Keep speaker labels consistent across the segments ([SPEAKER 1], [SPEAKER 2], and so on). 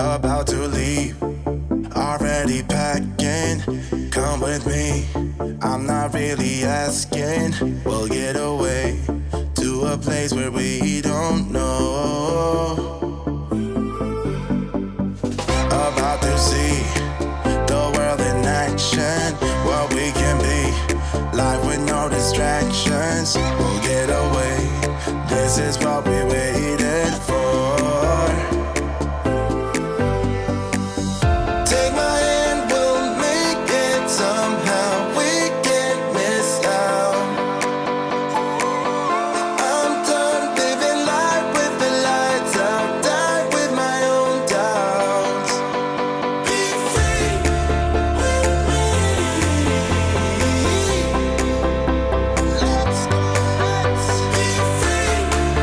[SPEAKER 1] about to leave, already packing. Come with me, I'm not really asking. We'll get away to a place where we don't know. About to see the world in action, what we can be, life with no distractions. We'll get away, this is what we waited for. Take my hand, we'll make it somehow. We can't miss out. I'm done living life with the lights out. Die with my own doubts. Be free with me. Let's go, let's be free with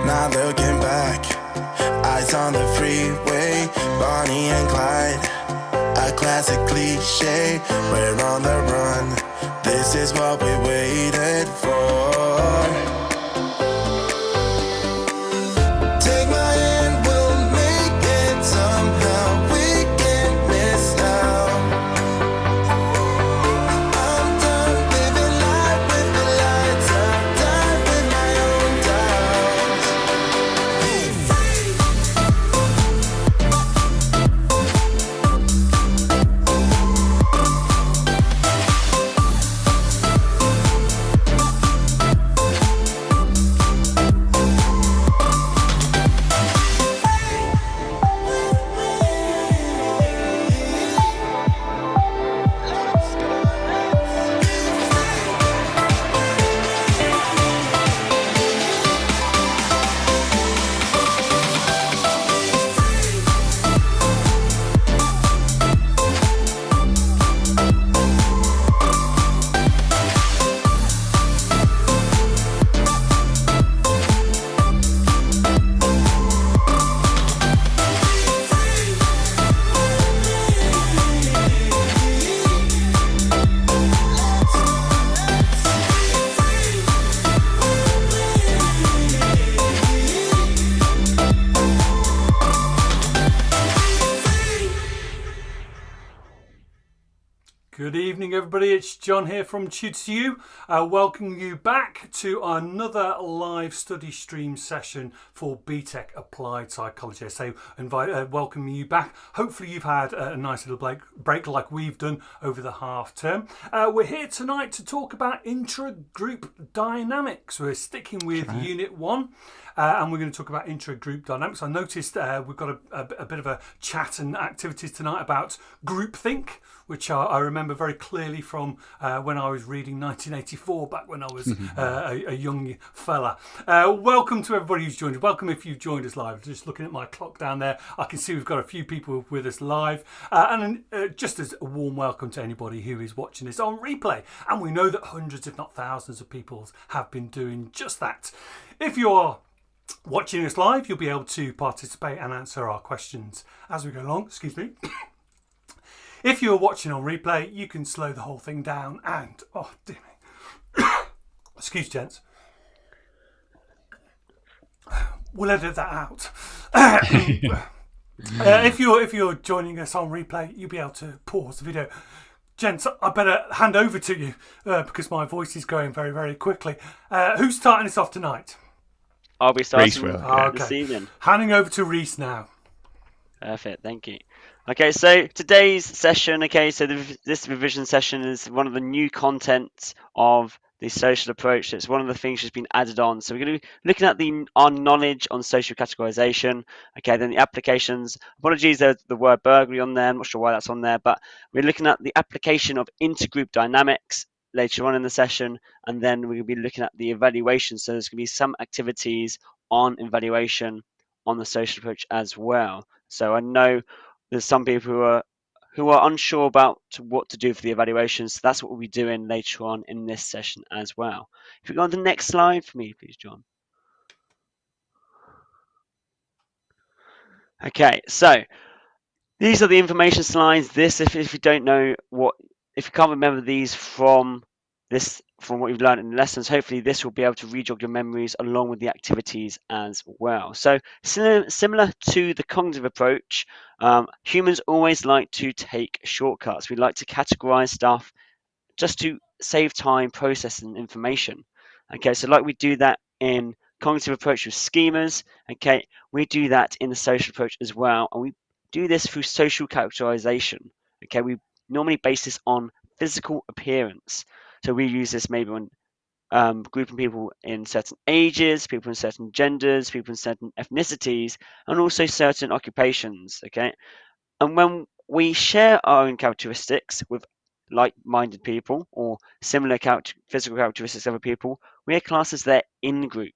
[SPEAKER 1] Not looking back, eyes on the freeway, Bonnie and Clyde, a classic cliche. We're on the run, this is what we waited for. Take my hand, we'll make it somehow. We can't miss out. I'm done living life with the lights out. Die with my own doubts. Be free.
[SPEAKER 2] Good evening, everybody. It's John here from Tutor You, welcoming you back to another live study stream session for BTEC Applied Psychology. So, welcoming you back. Hopefully, you've had a nice little break like we've done over the half term. We're here tonight to talk about intra-group dynamics. We're sticking with Unit 1. And we're going to talk about intra-group dynamics. I noticed we've got a bit of a chat and activities tonight about Groupthink, which I remember very clearly from when I was reading 1984, back when I was a young fella. Welcome to everybody who's joined us. Welcome if you've joined us live. Just looking at my clock down there, I can see we've got a few people with us live. And just as a warm welcome to anybody who is watching this on replay. And we know that hundreds, if not thousands of people have been doing just that. If you are watching us live, you'll be able to participate and answer our questions as we go along. Excuse me. If you're watching on replay, you can slow the whole thing down and, oh dear me. Excuse gents. We'll edit that out. If you're joining us on replay, you'll be able to pause the video. Gents, I better hand over to you because my voice is going very, very quickly. Who's starting us off tonight?
[SPEAKER 3] I'll be starting
[SPEAKER 2] this
[SPEAKER 3] evening.
[SPEAKER 2] Handing over to Reese now.
[SPEAKER 3] Perfect, thank you. Okay, so today's session, so this revision session is one of the new content of the social approach. It's one of the things that's been added on. So we're going to be looking at our knowledge on social categorization. Okay, then the applications. Apologies, there's the word burglary on there. I'm not sure why that's on there, but we're looking at the application of intergroup dynamics later on in the session, and then we're going to be looking at the evaluation. So there's going to be some activities on evaluation on the social approach as well. So I know there's some people who are unsure about what to do for the evaluation. So that's what we'll be doing later on in this session as well. If we go on the next slide for me, please, John. Okay, so these are the information slides. This, if you don't know if you can't remember these from what you've learned in the lessons, hopefully this will be able to rejog your memories along with the activities as well. So similar to the cognitive approach, humans always like to take shortcuts. We like to categorize stuff just to save time processing information. Okay, so like we do that in cognitive approach with schemas, okay, we do that in the social approach as well, and we do this through social characterization. Okay, we normally base this on physical appearance. So we use this maybe on grouping people in certain ages, people in certain genders, people in certain ethnicities, and also certain occupations. Okay, and when we share our own characteristics with like-minded people or similar physical characteristics of other people, we are classed as their in-group.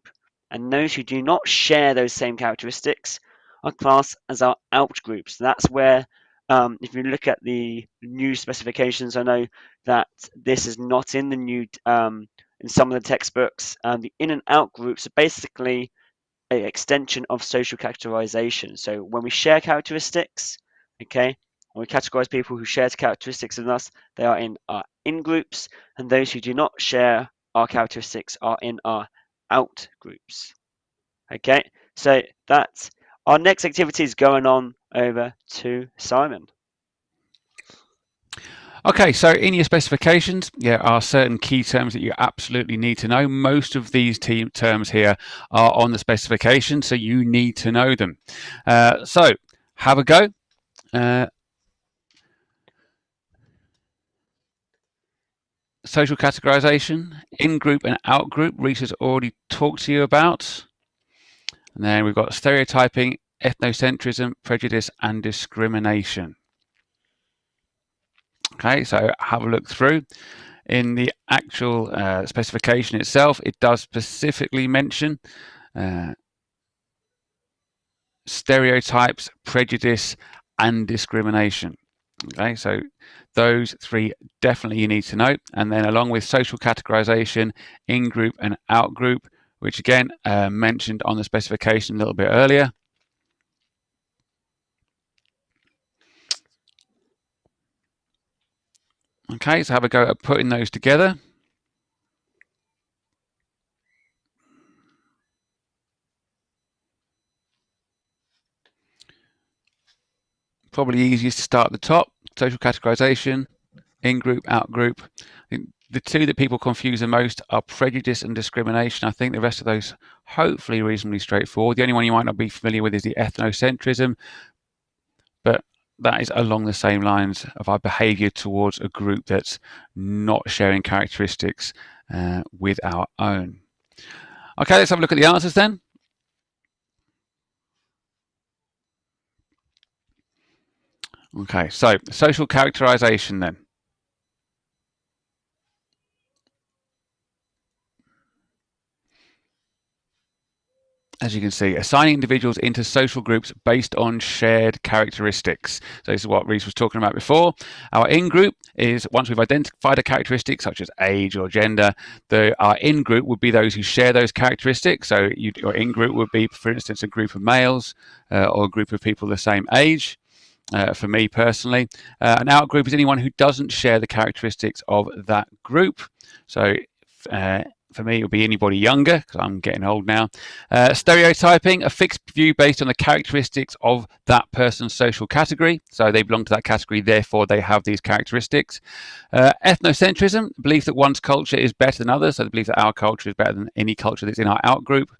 [SPEAKER 3] And those who do not share those same characteristics are classed as our out-group. So that's where, if you look at the new specifications, I know that this is not in the new, in some of the textbooks. The in and out groups are basically an extension of social characterization. So when we share characteristics, okay, when we categorize people who share characteristics with us, they are in our in groups, and those who do not share our characteristics are in our out groups. Okay, so that's our next activity is going on over to Simon.
[SPEAKER 4] Okay, so in your specifications, there are certain key terms that you absolutely need to know. Most of these terms here are on the specification, so you need to know them. So have a go. Social categorization, in-group and out-group, Reese has already talked to you about. And then we've got stereotyping, ethnocentrism, prejudice, and discrimination. Okay, so have a look through. In the actual specification itself, it does specifically mention stereotypes, prejudice, and discrimination. Okay, so those three definitely you need to know. And then along with social categorization, in-group and out-group, which again mentioned on the specification a little bit earlier. Okay, so have a go at putting those together. Probably easiest to start at the top, social categorization, in-group, out-group. The two that people confuse the most are prejudice and discrimination. I think the rest of those hopefully reasonably straightforward. The only one you might not be familiar with is the ethnocentrism, but that is along the same lines of our behavior towards a group that's not sharing characteristics with our own. Okay, let's have a look at the answers then. Okay, so social characterization then. As you can see, assigning individuals into social groups based on shared characteristics. So this is what Reese was talking about before. Our in-group is once we've identified a characteristic such as age or gender, our in-group would be those who share those characteristics. So your in-group would be, for instance, a group of males or a group of people the same age. For me personally, an out-group is anyone who doesn't share the characteristics of that group. So for me, it would be anybody younger, because I'm getting old now. Stereotyping, a fixed view based on the characteristics of that person's social category. So they belong to that category, therefore they have these characteristics. Ethnocentrism, belief that one's culture is better than others. So the belief that our culture is better than any culture that's in our out-group.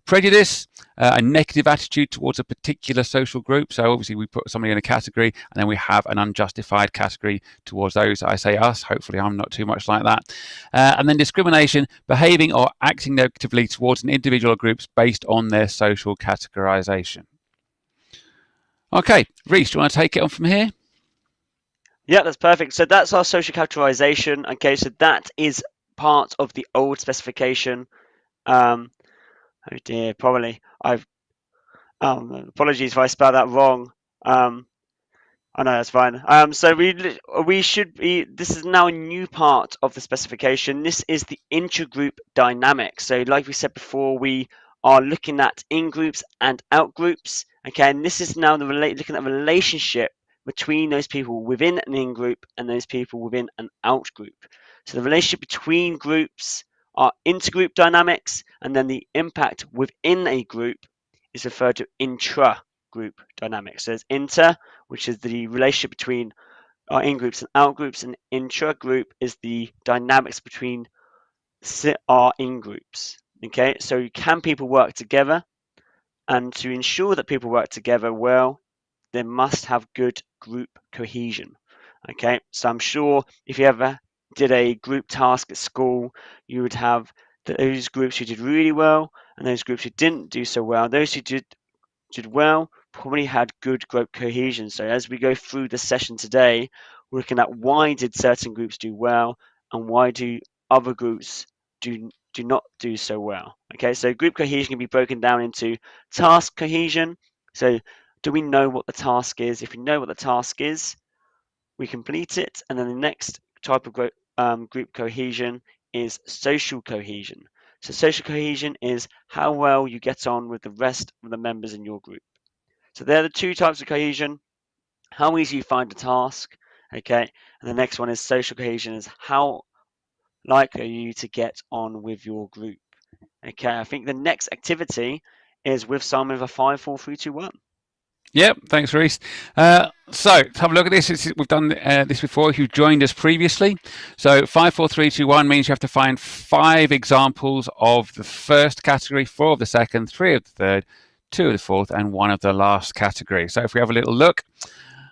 [SPEAKER 4] Prejudice, a negative attitude towards a particular social group. So obviously we put somebody in a category and then we have an unjustified category towards those. I say us, hopefully I'm not too much like that. And then discrimination, behaving or acting negatively towards an individual or groups based on their social categorization. Okay, Reese, do you want to take it on from here?
[SPEAKER 3] Yeah, that's perfect. So that's our social characterization. Okay, so that is part of the old specification. Oh dear, probably apologies if I spell that wrong. Oh no, that's fine. So we should be. This is now a new part of the specification. This is the intra-group dynamics. So, like we said before, we are looking at in-groups and out-groups. Okay, and this is now looking at the relationship between those people within an in-group and those people within an out-group. So the relationship between groups are intergroup dynamics, and then the impact within a group is referred to intra-group dynamics. So there's inter, which is the relationship between our in-groups and out-groups, and intra-group is the dynamics between our in-groups. Okay, so can people work together? And to ensure that people work together well, they must have good group cohesion. Okay, so I'm sure if you ever did a group task at school, you would have those groups who did really well and those groups who didn't do so well. Those who did well probably had good group cohesion. So as we go through the session today, we're looking at why did certain groups do well and why do other groups do not do so well. Okay, so group cohesion can be broken down into task cohesion. So do we know what the task is? If we know what the task is, we complete it. And then the next type of group cohesion is social cohesion. So social cohesion is how well you get on with the rest of the members in your group. So they're the two types of cohesion. How easy you find a task, okay? And the next one is social cohesion, is how likely are you to get on with your group. Okay, I think the next activity is with Simon with a 5, 4, 3, 2, 1.
[SPEAKER 4] Yep, thanks, Reese. So to have a look at this. We've done this before if you've joined us previously. So 5, 4, 3, 2, 1 means you have to find 5 examples of the first category, 4 of the second, 3 of the third, 2 of the fourth, and 1 of the last category. So if we have a little look,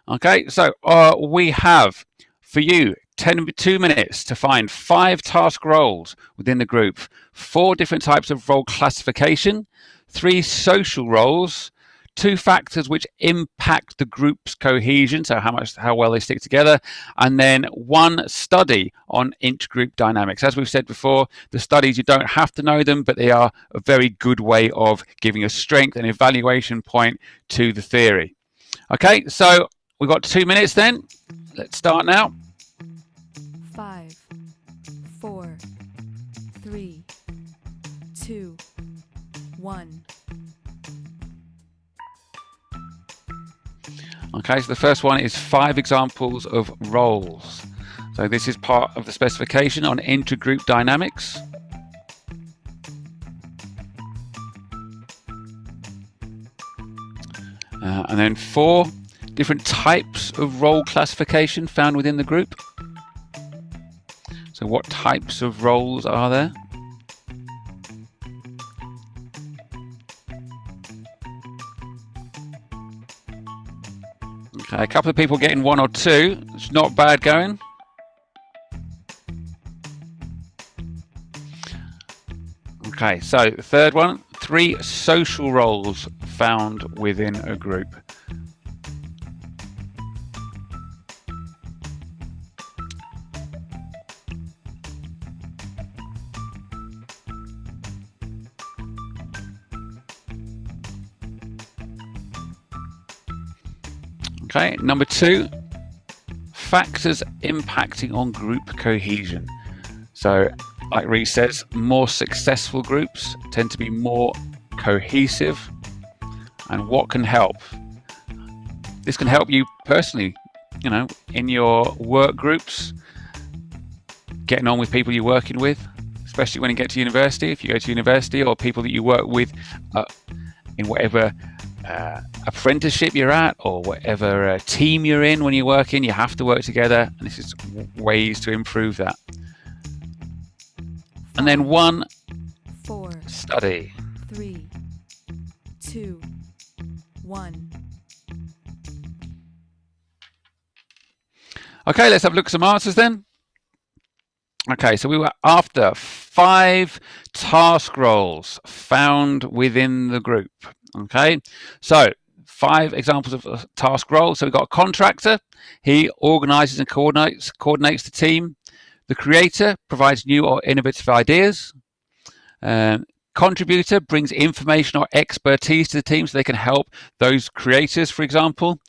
[SPEAKER 4] okay, so we have for you 2 minutes to find 5 task roles within the group, 4 different types of role classification, 3 social roles, 2 factors which impact the group's cohesion, so how well they stick together, and then 1 study on intergroup dynamics. As we've said before, the studies, you don't have to know them, but they are a very good way of giving a strength and evaluation point to the theory. Okay, so we've got 2 minutes then. Let's start now.
[SPEAKER 5] 5, 4, 3, 2, 1.
[SPEAKER 4] Okay, so the first one is 5 examples of roles. So this is part of the specification on intergroup dynamics. And then 4 different types of role classification found within the group. So what types of roles are there? Okay, a couple of people getting 1 or 2. It's not bad going. Okay, so the third one, 3 social roles found within a group. Okay, number 2, factors impacting on group cohesion. So, like Reese says, more successful groups tend to be more cohesive. And what can help? This can help you personally, in your work groups, getting on with people you're working with, especially when you get to university. If you go to university, or people that you work with in whatever apprenticeship you're at, or whatever team you're in when you're working, you have to work together, and this is ways to improve that. And then 1,
[SPEAKER 5] 4,
[SPEAKER 4] study.
[SPEAKER 5] 3, 2, 1.
[SPEAKER 4] Okay, let's have a look at some answers then. Okay, so we were after 5 task roles found within the group. Okay, so 5 examples of task roles. So we've got a contractor. He organizes and coordinates the team. The creator provides new or innovative ideas. Contributor brings information or expertise to the team so they can help those creators, for example.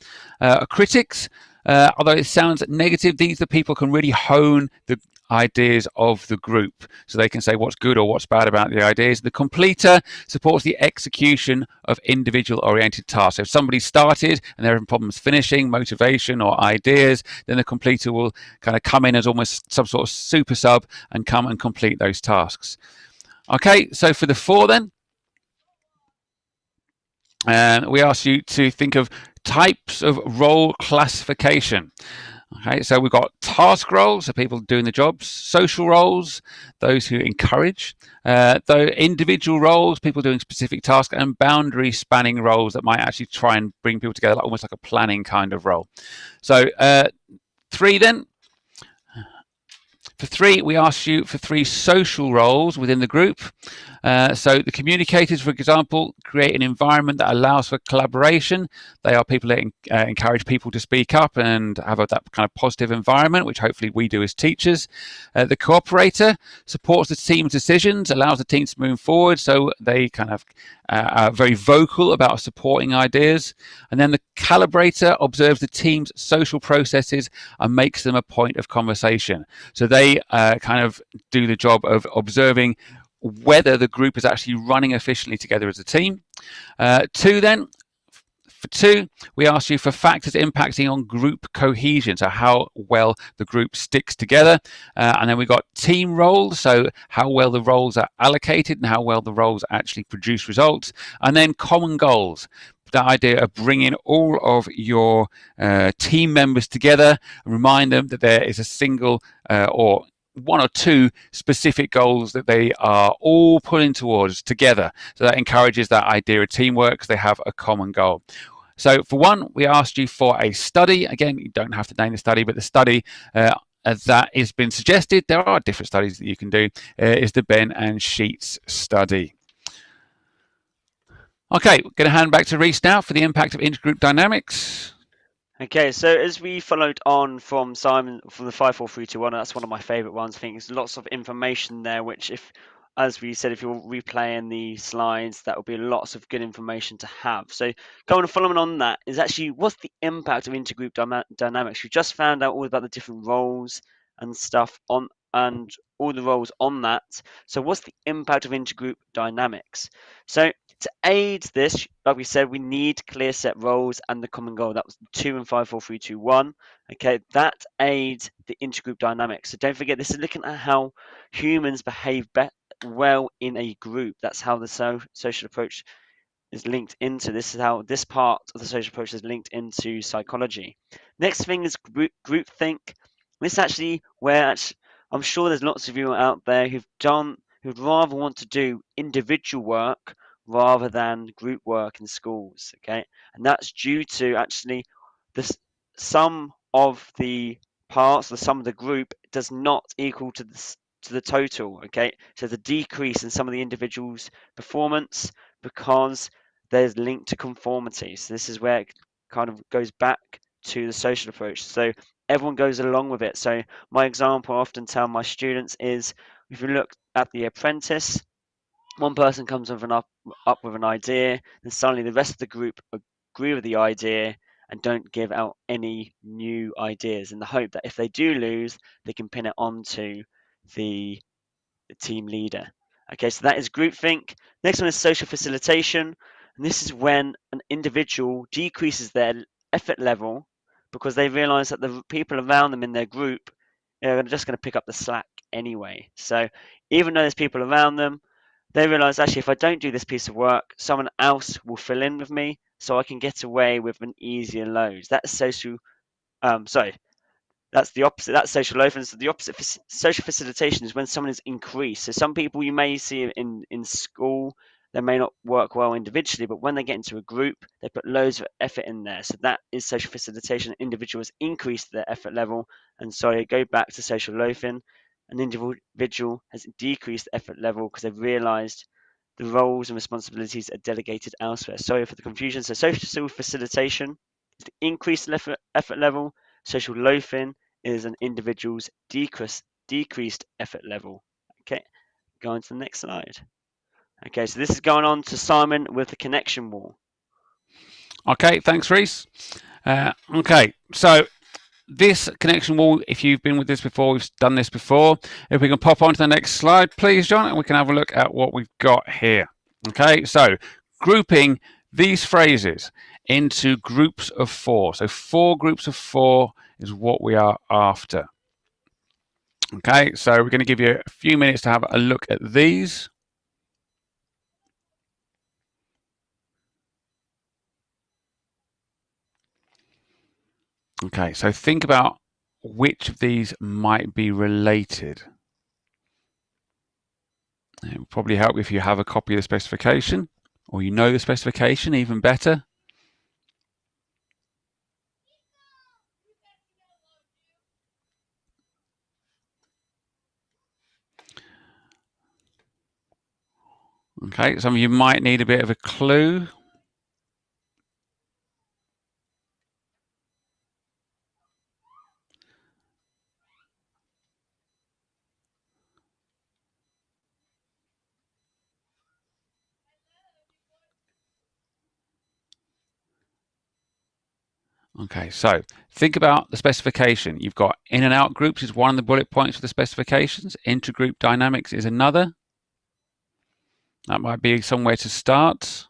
[SPEAKER 4] Critics, although it sounds negative, these are people who can really hone the ideas of the group, so they can say what's good or what's bad about the ideas. The completer supports the execution of individual oriented tasks. So if somebody started and they're having problems finishing, motivation or ideas, then the completer will kind of come in as almost some sort of super sub and come and complete those tasks. Okay, so for the 4 then, we ask you to think of types of role classification. Okay, so we've got task roles, so people doing the jobs, social roles, those who encourage, though individual roles, people doing specific tasks, and boundary spanning roles that might actually try and bring people together, almost like a planning kind of role. So 3 then. For 3, we asked you for 3 social roles within the group. So the communicators, for example, create an environment that allows for collaboration. They are people that encourage people to speak up and have that kind of positive environment, which hopefully we do as teachers. The cooperator supports the team's decisions, allows the team to move forward, so they kind of are very vocal about supporting ideas. And then the calibrator observes the team's social processes and makes them a point of conversation. So they kind of do the job of observing whether the group is actually running efficiently together as a team. 2 then. For 2, we ask you for factors impacting on group cohesion, so how well the group sticks together. And then we've got team roles, so how well the roles are allocated and how well the roles actually produce results. And then common goals, that idea of bringing all of your team members together, remind them that there is a single or 1 or 2 specific goals that they are all pulling towards together. So that encourages that idea of teamwork because they have a common goal. So for 1, we asked you for a study. Again, you don't have to name the study, but the study as that has been suggested, there are different studies that you can do, is the Ben and Sheets study. Okay, we're going to hand back to Reese now for the impact of intergroup dynamics.
[SPEAKER 3] Okay, so as we followed on from Simon from the 54321, that's one of my favorite ones. I think there's lots of information there, which as we said, if you're replaying the slides, that will be lots of good information to have. So going and following on that is actually what's the impact of intergroup dynamics. We just found out all about the different roles and stuff and all the roles on that. So what's the impact of intergroup dynamics? So to aid this, like we said, we need clear set roles and the common goal. That was 2 and 54321. Okay, that aids the intergroup dynamics. So don't forget, this is looking at how humans behave well in a group. That's how the social approach is linked into. This is how this part of the social approach is linked into psychology. Next thing is groupthink. This is actually where I'm sure there's lots of you out there who'd rather want to do individual work rather than group work in schools. Okay, and that's due to actually the sum of the parts, the sum of the group does not equal to the total. Okay, so the decrease in some of the individuals' performance because there's linked to conformity. So this is where it kind of goes back to the social approach. So everyone goes along with it. So my example I often tell my students is, if you look at The Apprentice, one person comes with up with an idea, then suddenly the rest of the group agree with the idea and don't give out any new ideas, in the hope that if they do lose, they can pin it onto the team leader. Okay, so that is groupthink. Next one is social facilitation, and this is when an individual decreases their effort level because they realize that the people around them in their group are just going to pick up the slack anyway. So even though there's people around them, they realize, actually, if I don't do this piece of work, someone else will fill in with me, so I can get away with an easier load. That's social. That's the opposite. That's social loafing. So the opposite for social facilitation is when someone is increased. So some people you may see in school, they may not work well individually, but when they get into a group, they put loads of effort in there. So that is social facilitation. Individuals increase their effort level, and sorry, go back to social loafing. An individual has decreased effort level because they've realised the roles and responsibilities are delegated elsewhere. Sorry for the confusion. So social facilitation is the increased effort level. Social loafing is an individual's decreased effort level. Okay, go on to the next slide. Okay, so this is going on to Simon with the connection wall.
[SPEAKER 4] Okay, thanks, Reese. Okay, so this connection wall, if you've been with this before, we've done this before. If we can pop on to the next slide, please, John, and we can have a look at what we've got here. Okay, so grouping these phrases into groups of 4. So 4 groups of 4 is what we are after. Okay, so we're going to give you a few minutes to have a look at these. Okay, so think about which of these might be related. It will probably help if you have a copy of the specification, or you know the specification, even better. Okay, some of you might need a bit of a clue. Okay, so think about the specification. You've got in and out groups is one of the bullet points for the specifications. Inter-group dynamics is another. That might be somewhere to start.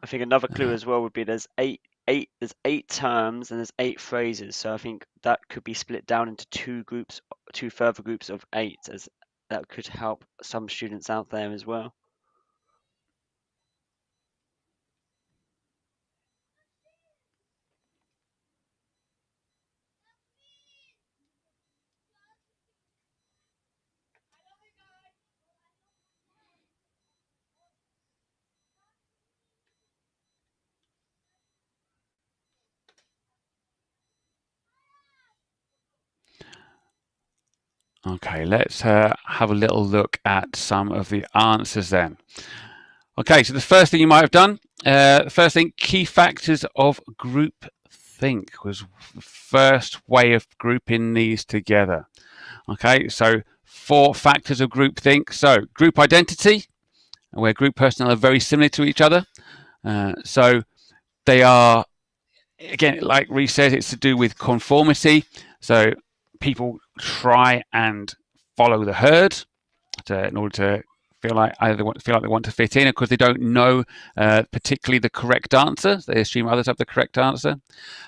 [SPEAKER 3] I think another clue as well would be there's eight terms and there's 8 phrases. So I think that could be split down into 2 further groups of 8, as that could help some students out there as well.
[SPEAKER 4] Okay, let's have a little look at some of the answers then. Okay, so the first thing you might have done, first thing, key factors of groupthink was the first way of grouping these together. Okay, so 4 factors of groupthink. So group identity, where group personnel are very similar to each other. So they are, again, like Reece says, it's to do with conformity. So people try and follow the herd in order to feel like they want to fit in, because they don't know particularly the correct answer. They assume others have the correct answer.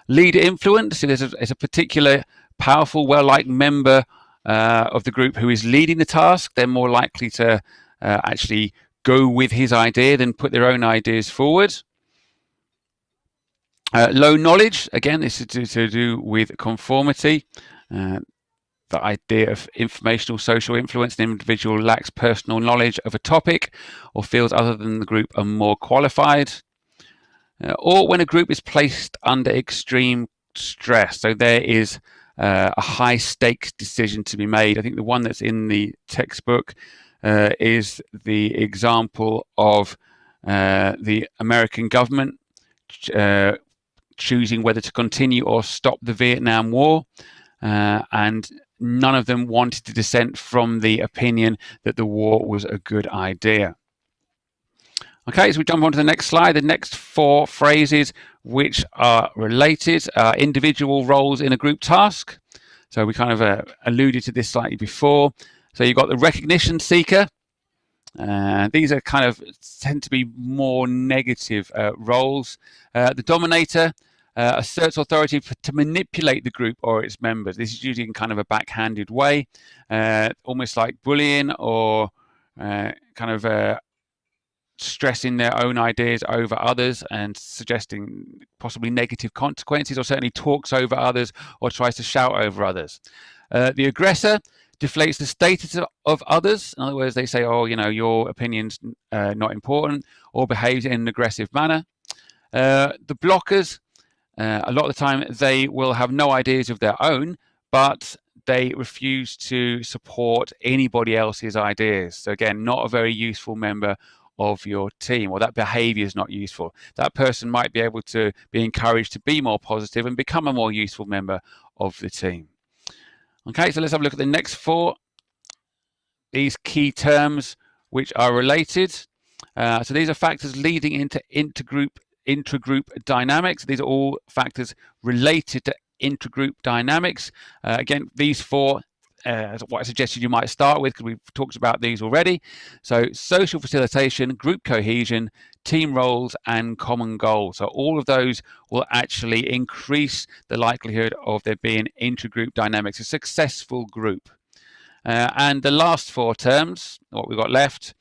[SPEAKER 4] Leader influence. So there's a particular powerful, well-liked member of the group who is leading the task. They're more likely to actually go with his idea than put their own ideas forward. Low knowledge. Again, this is to do with conformity. The idea of informational social influence. An individual lacks personal knowledge of a topic or feels other than the group are more qualified. Or when a group is placed under extreme stress. So there is a high stakes decision to be made. I think the one that's in the textbook is the example of the American government choosing whether to continue or stop the Vietnam War. And none of them wanted to dissent from the opinion that the war was a good idea. Okay, so we jump on to the next slide. The next 4 phrases which are related are individual roles in a group task. So we kind of alluded to this slightly before. So you've got the recognition seeker. These are kind of tend to be more negative roles. The dominator asserts authority to manipulate the group or its members. This is usually in kind of a backhanded way, almost like bullying or kind of stressing their own ideas over others and suggesting possibly negative consequences, or certainly talks over others or tries to shout over others. The aggressor deflates the status of others. In other words, they say, oh, you know, your opinion's not important, or behaves in an aggressive manner. The blockers, a lot of the time, they will have no ideas of their own, but they refuse to support anybody else's ideas. So again, not a very useful member of your team, or that behavior is not useful. That person might be able to be encouraged to be more positive and become a more useful member of the team. Okay, so let's have a look at the next four. These key terms which are related. So these are factors leading into intra-group dynamics. These are all factors related to intra-group dynamics. Again, these four what I suggested you might start with, because we've talked about these already. So social facilitation, group cohesion, team roles, and common goals. So all of those will actually increase the likelihood of there being intra-group dynamics, a successful group. And the last four terms, what we've got left,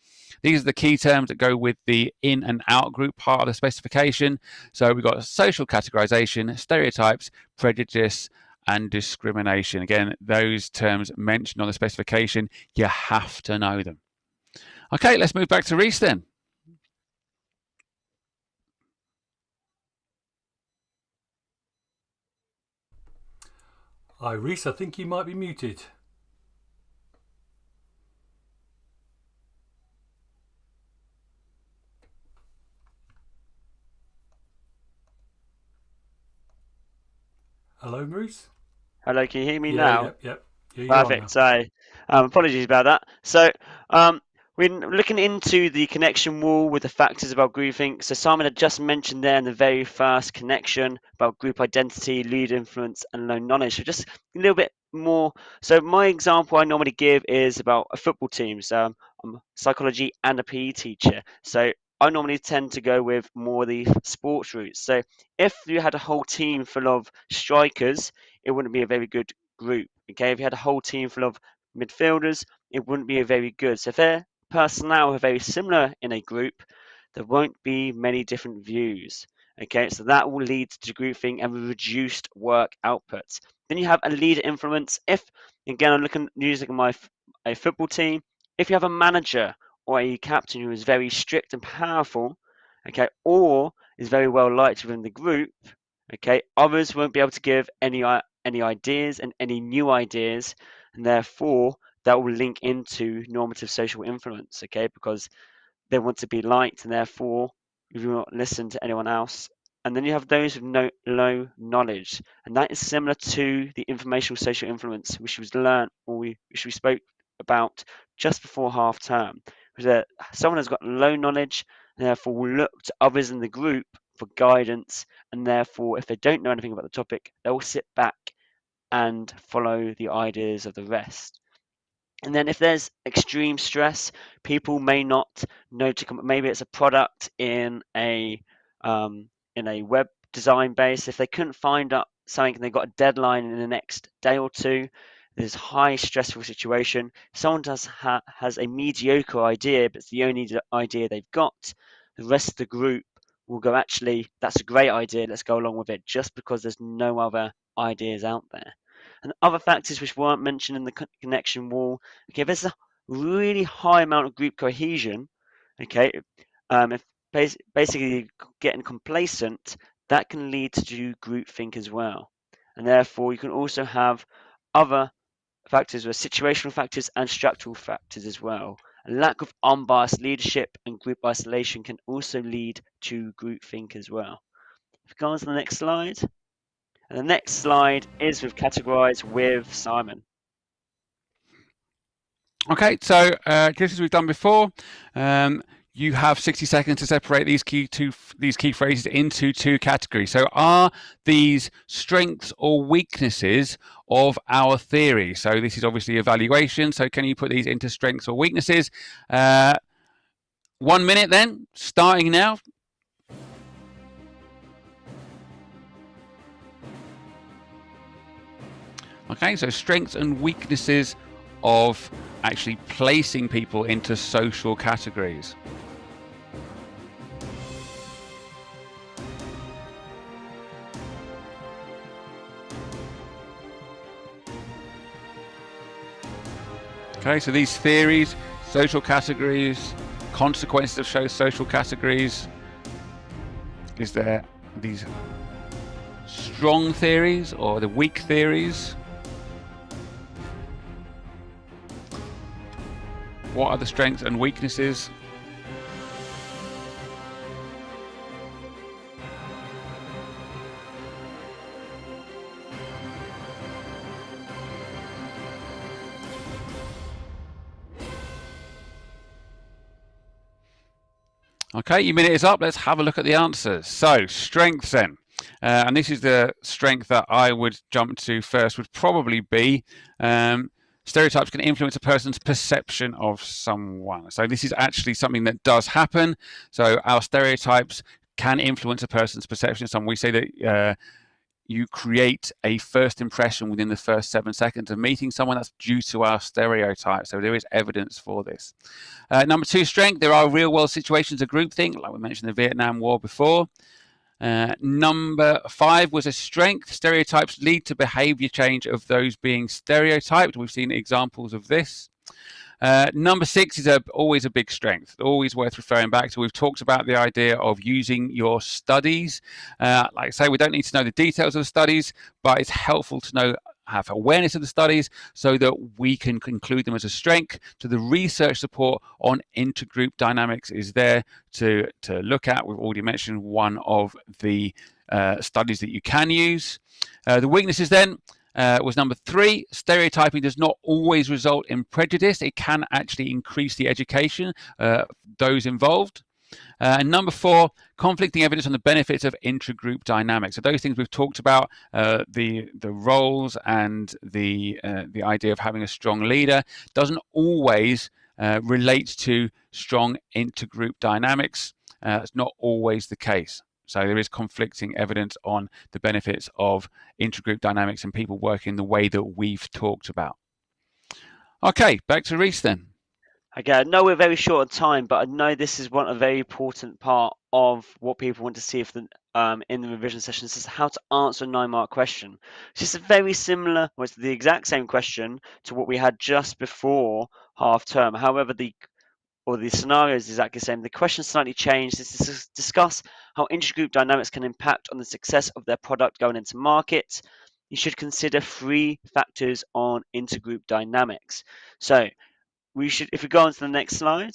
[SPEAKER 4] these are the key terms that go with the in and out group part of the specification. So we've got social categorization, stereotypes, prejudice, and discrimination. Again, those terms mentioned on the specification, you have to know them. Okay, let's move back to Reese then.
[SPEAKER 2] Hi, Reese, I think you might be muted. Hello, Reese?
[SPEAKER 3] Hello, can you hear me
[SPEAKER 2] Yeah,
[SPEAKER 3] now?
[SPEAKER 2] yep. Yeah, you're on
[SPEAKER 3] Perfect.
[SPEAKER 2] now.
[SPEAKER 3] So, apologies about that. So, we're looking into the connection wall with the factors about groupthink. So, Simon had just mentioned there in the very first connection about group identity, lead influence, and low knowledge. So, just a little bit more. So, my example I normally give is about a football team. So, I'm a psychology and a PE teacher. So, I normally tend to go with more the sports routes. So, if you had a whole team full of strikers, it wouldn't be a very good group. Okay, if you had a whole team full of midfielders, it wouldn't be a very good. So if their personnel are very similar in a group, there won't be many different views. Okay, so that will lead to groupthink and reduced work output. Then you have a leader influence. If again, I'm using a football team. If you have a manager or a captain who is very strict and powerful, okay, or is very well liked within the group, okay, others won't be able to give any ideas and any new ideas, and therefore that will link into normative social influence, okay, because they want to be liked, and therefore you will not listen to anyone else. And then you have those with low knowledge, and that is similar to the informational social influence, which was learnt, or which we spoke about just before half term, was that someone has got low knowledge, and therefore will look to others in the group for guidance, and therefore if they don't know anything about the topic, they will sit back and follow the ideas of the rest. And then if there's extreme stress, people may not know to come. Maybe it's a product in a web design base. If they couldn't find out something and they got a deadline in the next day or two, there's high stressful situation. Someone has a mediocre idea, but it's the only idea they've got. The rest of the group will go, actually, that's a great idea. Let's go along with it, just because there's no other ideas out there. And other factors which weren't mentioned in the connection wall. Okay, there's a really high amount of group cohesion. Okay, if basically getting complacent, that can lead to groupthink as well. And therefore, you can also have other factors, were situational factors and structural factors as well. A lack of unbiased leadership and group isolation can also lead to groupthink as well. If we go on to the next slide. And the next slide is with categorize with Simon.
[SPEAKER 4] Okay, so just as we've done before, you have 60 seconds to separate these key phrases into two categories. So are these strengths or weaknesses of our theory? So this is obviously evaluation. So can you put these into strengths or weaknesses? 1 minute then, starting now. Okay, so strengths and weaknesses of actually placing people into social categories. Okay, so these theories, social categories, consequences of social categories. Is there these strong theories or the weak theories? What are the strengths and weaknesses? Okay, your minute is up. Let's have a look at the answers. So, strengths then. And this is the strength that I would jump to first, would probably be stereotypes can influence a person's perception of someone. So this is actually something that does happen. So our stereotypes can influence a person's perception of someone. We say that you create a first impression within the first 7 seconds of meeting someone. That's due to our stereotype. So there is evidence for this. Number 2, strength. There are real world situations of groupthink, like we mentioned the Vietnam War before. Number 5 was a strength. Stereotypes lead to behavior change of those being stereotyped. We've seen examples of this. Number 6 is always a big strength, always worth referring back to. We've talked about the idea of using your studies. Like I say, we don't need to know the details of the studies, but it's helpful to have awareness of the studies so that we can conclude them as a strength. So the research support on intergroup dynamics is there to look at. We've already mentioned one of the studies that you can use. The weaknesses then was number 3. Stereotyping does not always result in prejudice. It can actually increase the education those involved. And number 4, conflicting evidence on the benefits of intragroup dynamics. So those things we've talked about, the roles and the idea of having a strong leader doesn't always relate to strong intergroup dynamics. It's not always the case. So there is conflicting evidence on the benefits of intergroup dynamics and people working the way that we've talked about. Okay, back to Reese then.
[SPEAKER 3] Okay, I know we're very short on time, but I know this is a very important part of what people want to see if in the revision sessions is how to answer a 9-mark question. It's just very similar, well, it's the exact same question to what we had just before half term. However, the scenario is exactly the same. The question slightly changed. This is to discuss how intergroup dynamics can impact on the success of their product going into market. You should consider 3 factors on intergroup dynamics. So if we go on to the next slide.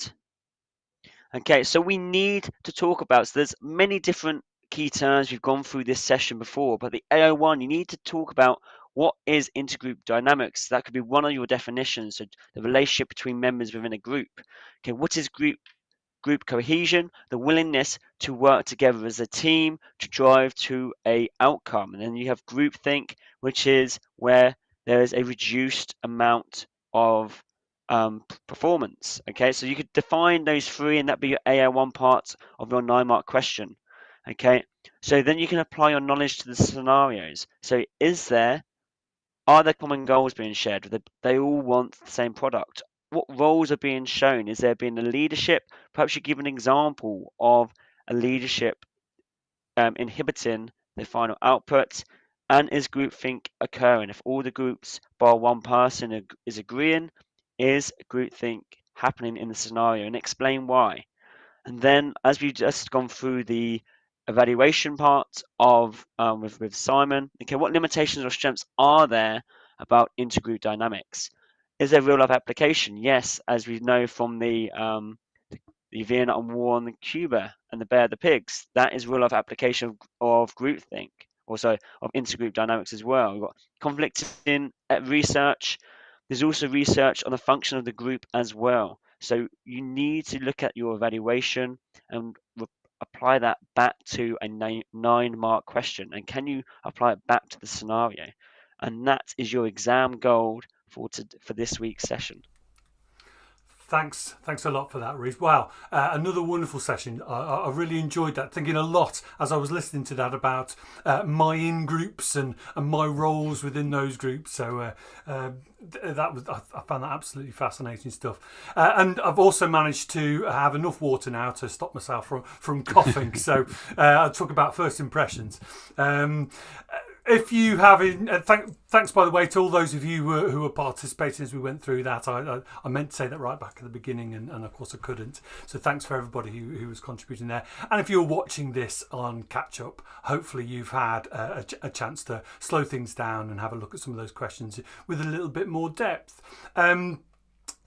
[SPEAKER 3] Okay, so we need to talk about, so there's many different key terms we've gone through this session before, but the AO1, you need to talk about what is intergroup dynamics. That could be one of your definitions, so the relationship between members within a group. Okay, what is group cohesion? The willingness to work together as a team to drive to a outcome. And then you have groupthink, which is where there is a reduced amount of performance. Okay, so you could define those 3 and that'd be your AO1 part of your 9-mark question. Okay, so then you can apply your knowledge to the scenarios. So are there common goals being shared? They all want the same product. What roles are being shown? Is there being a leadership? Perhaps you give an example of a leadership inhibiting the final output. And is groupthink occurring? If all the groups bar one person is agreeing, is groupthink happening in the scenario? And explain why. And then, as we've just gone through the evaluation part of with Simon, okay, what limitations or strengths are there about intergroup dynamics? Is there real life application? Yes, as we know from the Vietnam War on Cuba and the Bear the Pigs, that is real life application of groupthink, also of intergroup dynamics as well. We've got conflict in research. There's also research on the function of the group as well. So you need to look at your evaluation and apply that back to a 9-mark question. And can you apply it back to the scenario? And that is your exam goal for this week's session.
[SPEAKER 2] Thanks a lot for that, Reece. Wow, another wonderful session. I really enjoyed that, thinking a lot as I was listening to that about my in-groups and my roles within those groups. So I found that absolutely fascinating stuff. And I've also managed to have enough water now to stop myself from coughing. So I'll talk about first impressions. If you have, thanks by the way to all those of you who were participating as we went through that. I meant to say that right back at the beginning, and of course I couldn't. So thanks for everybody who was contributing there. And if you're watching this on catch up, hopefully you've had a chance to slow things down and have a look at some of those questions with a little bit more depth.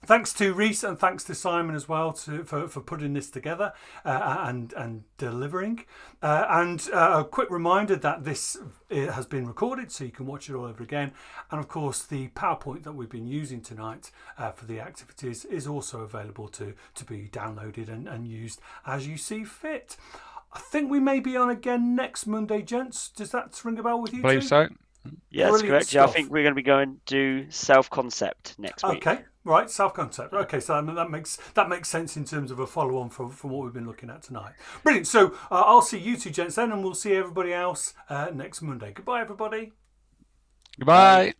[SPEAKER 2] Thanks to Reese and thanks to Simon as well for putting this together and delivering. And a quick reminder that this has been recorded, so you can watch it all over again. And of course, the PowerPoint that we've been using tonight for the activities is also available to be downloaded and used as you see fit. I think we may be on again next Monday, gents. Does that ring a bell with you?
[SPEAKER 4] I believe so.
[SPEAKER 3] Yeah, that's
[SPEAKER 2] Brilliant
[SPEAKER 3] correct. Yeah, I
[SPEAKER 2] stuff.
[SPEAKER 3] think we're going to be going to do self-concept next week.
[SPEAKER 2] Okay, right, self-concept. Okay, so that makes sense in terms of a follow-on from what we've been looking at tonight. Brilliant. So I'll see you two gents then, and we'll see everybody else next Monday. Goodbye, everybody.
[SPEAKER 4] Goodbye.